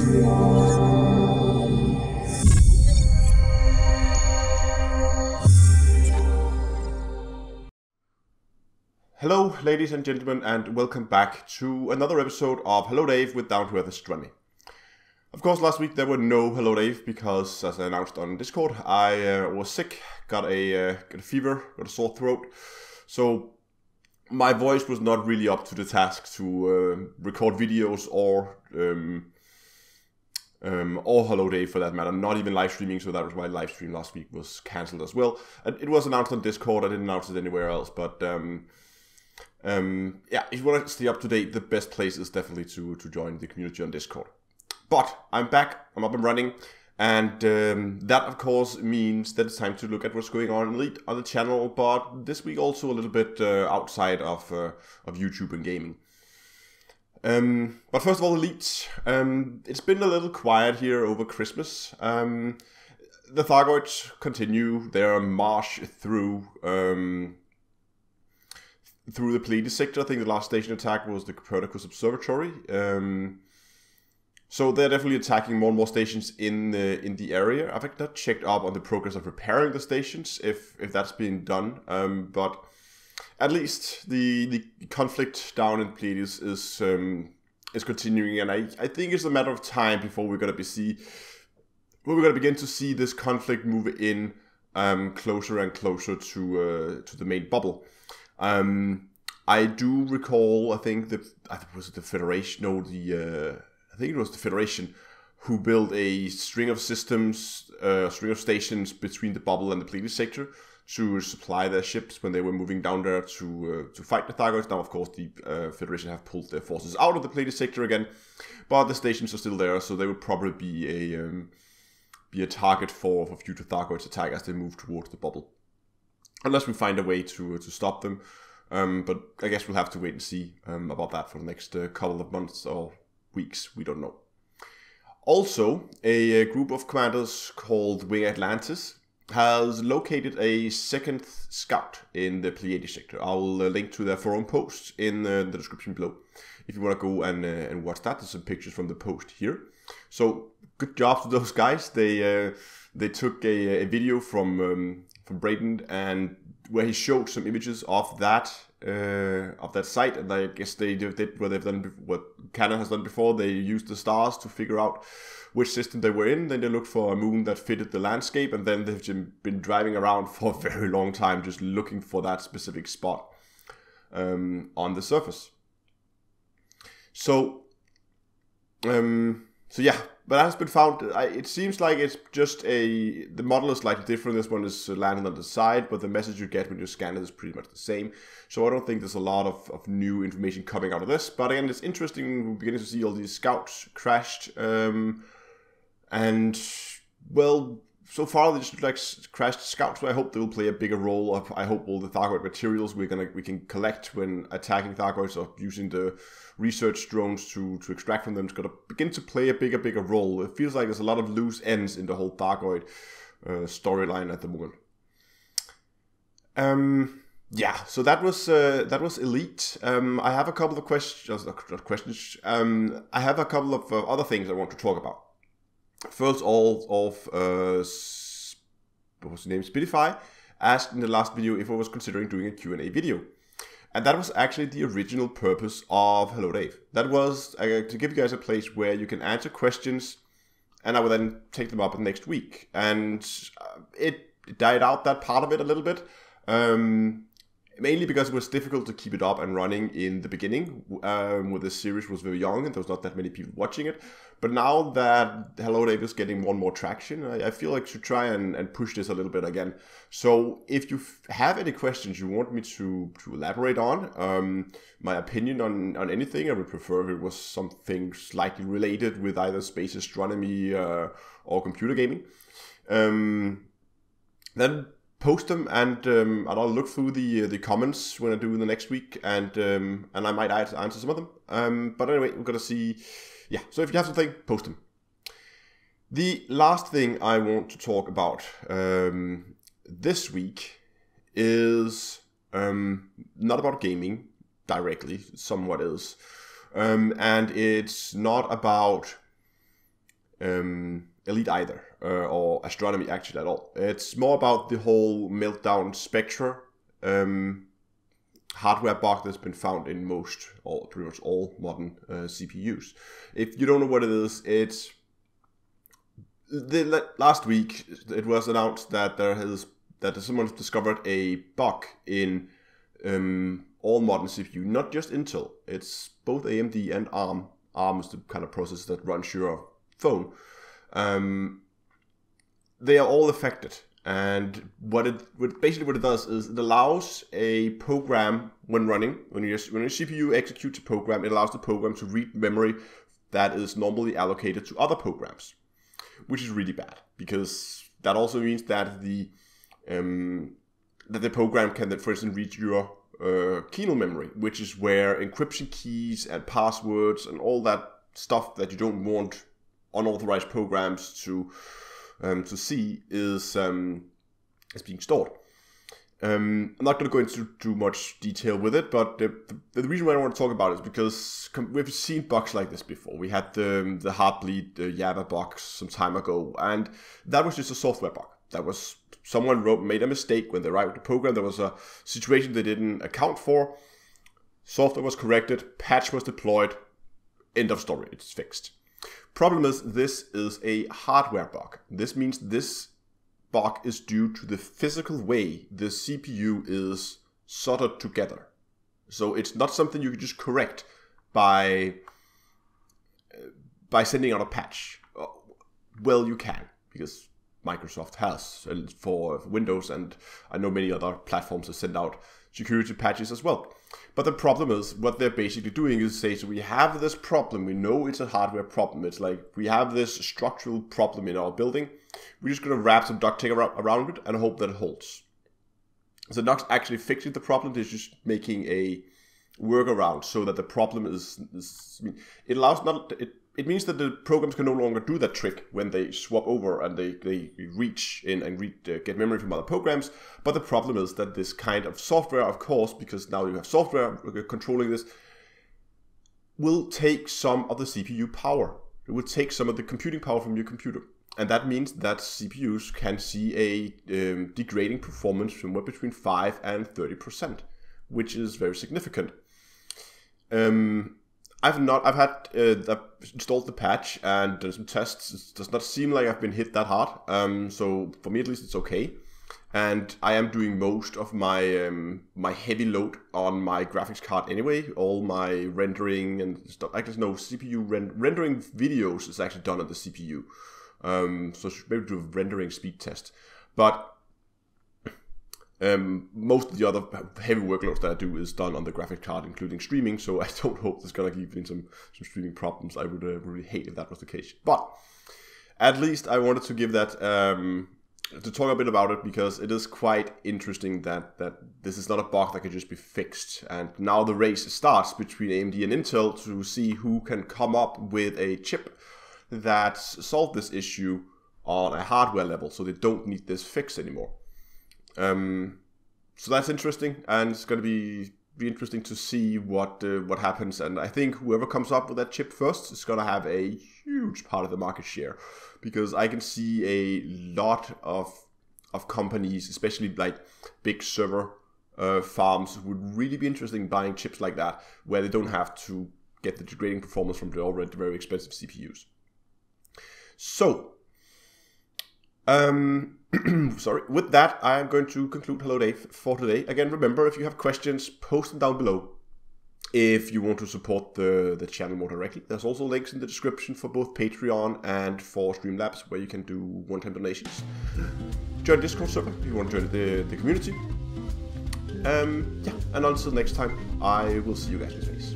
Hello, ladies and gentlemen, and welcome back to another episode of Hello Dave with Down to Earth Astronomy. Of course, last week there were no Hello Dave because, as I announced on Discord, I was sick, got a fever, got a sore throat, so my voice was not really up to the task to record videos or Hello Dave for that matter, not even live streaming, so that was why live stream last week was cancelled as well. It was announced on Discord, I didn't announce it anywhere else, but yeah, if you want to stay up to date, the best place is definitely to join the community on Discord. But I'm back, I'm up and running, and that of course means that it's time to look at what's going on Elite on the channel, but this week also a little bit outside of YouTube and gaming. But first of all, Elite, it's been a little quiet here over Christmas. The Thargoids continue their march through the Pleiades sector. I think the last station attack was the Copernicus Observatory. So they're definitely attacking more and more stations in the area. I've not checked up on the progress of repairing the stations, if that's being done. But at least the conflict down in Pleiades is continuing, and I think it's a matter of time before we're gonna begin to see this conflict move in closer and closer to the main bubble. I do recall, I think it was the Federation, no, I think it was the Federation who built a string of systems, string of stations between the bubble and the Pleiades sector to supply their ships when they were moving down there to fight the Thargoids. Now, of course, the Federation have pulled their forces out of the Pleiades sector again, but the stations are still there, so they would probably be a target for future Thargoids attack as they move towards the bubble. Unless we find a way to stop them. But I guess we'll have to wait and see about that for the next couple of months or weeks. We don't know. Also, a group of commanders called Wing Atlantis has located a second scout in the Pleiades sector. I'll link to their forum post in the description below if you want to go and watch that. There's some pictures from the post here. So good job to those guys. They took a video from Braden, and where he showed some images of that site, and I guess they did what Canon has done before. They used the stars to figure out which system they were in. Then they looked for a moon that fitted the landscape, and then they've been driving around for a very long time just looking for that specific spot on the surface. So yeah, but that has been found. It seems like it's just the model is slightly different. This one is landed on the side, but the message you get when you scan it is pretty much the same. So I don't think there's a lot of new information coming out of this. But again, it's interesting. We're beginning to see all these scouts crashed. And, well, so far they just like crashed scouts, but I hope they will play a bigger role. I hope all the Thargoid materials we can collect when attacking Thargoids or using the research drones to extract from them is going to begin to play a bigger role. It feels like there's a lot of loose ends in the whole Thargoid storyline at the moment. Yeah, so that was Elite. I have a couple of questions. I have a couple of other things I want to talk about. First, what was the name? Spidify asked in the last video if I was considering doing a Q&A video. And that was actually the original purpose of Hello Dave. That was to give you guys a place where you can answer questions, and I will then take them up next week. And it died out, that part of it, a little bit. Mainly because it was difficult to keep it up and running in the beginning, where the series was very young and there was not that many people watching it. But now that Hello Dave is getting more and more traction, I feel like I should try and push this a little bit again. So if you have any questions you want me to elaborate on, my opinion on anything, I would prefer if it was something slightly related with either space astronomy or computer gaming, then post them, and I'll look through the comments when I do the next week, and I might answer some of them. But anyway, we're gonna see. Yeah, so if you have something, post them. The last thing I want to talk about this week is not about gaming directly, somewhat is, and it's not about Elite either, or Astronomy actually at all. It's more about the whole meltdown spectra hardware bug that's been found in pretty much all modern CPUs. If you don't know what it is, it's last week it was announced that someone discovered a bug in all modern CPU, not just Intel. It's both AMD and ARM. ARM is the kind of processor that runs your phone. They are all affected, and what it does is it allows a program when your CPU executes a program, it allows the program to read memory that is normally allocated to other programs, which is really bad, because that also means that the program can then, for instance, read your kernel memory, which is where encryption keys and passwords and all that stuff that you don't want unauthorized programs to see is being stored. I'm not going to go into too much detail with it, but the reason why I want to talk about it is because we've seen bugs like this before. We had the Heartbleed Java bug some time ago, and that was just a software bug. That was someone made a mistake when they wrote the program. There was a situation they didn't account for. Software was corrected, patch was deployed, end of story, it's fixed. Problem is, this is a hardware bug. This means this bug is due to the physical way the CPU is soldered together. So it's not something you can just correct by sending out a patch. Well, you can, because Microsoft has for Windows, and I know many other platforms that send out security patches as well. But the problem is, what they're basically doing is say, so we have this problem, we know it's a hardware problem. It's like, we have this structural problem in our building, we're just going to wrap some duct tape around it and hope that it holds. So not actually fixing the problem, they're just making a workaround so that the problem it means that the programs can no longer do that trick when they swap over and they reach in and get memory from other programs. But the problem is that this kind of software, of course, because now you have software controlling this, will take some of the CPU power. It will take some of the computing power from your computer. And that means that CPUs can see a degrading performance somewhere between 5 and 30%, which is very significant. I've installed the patch and done some tests. It does not seem like I've been hit that hard. So for me at least, it's okay. And I am doing most of my my heavy load on my graphics card anyway. All my rendering and stuff. Actually, no, CPU rendering videos is actually done on the CPU. So I should maybe do a rendering speed test. But most of the other heavy workloads that I do is done on the graphic card, including streaming, so I don't hope there's going to give me some streaming problems. I would really hate if that was the case. But at least I wanted to give that, to talk a bit about it, because it is quite interesting that this is not a bug that can just be fixed. And now the race starts between AMD and Intel to see who can come up with a chip that solves this issue on a hardware level, so they don't need this fix anymore. So that's interesting, and it's going to be interesting to see what happens. And I think whoever comes up with that chip first is going to have a huge part of the market share, because I can see a lot of companies, especially like big server farms, would really be interested in buying chips like that, where they don't have to get the degrading performance from the already very expensive CPUs. So, sorry. With that, I am going to conclude Hello Dave for today. Again, remember, if you have questions, post them down below. If you want to support the channel more directly, there's also links in the description for both Patreon and for Streamlabs, where you can do one-time donations. Join the Discord server if you want to join the community. Yeah, and until next time, I will see you guys in space.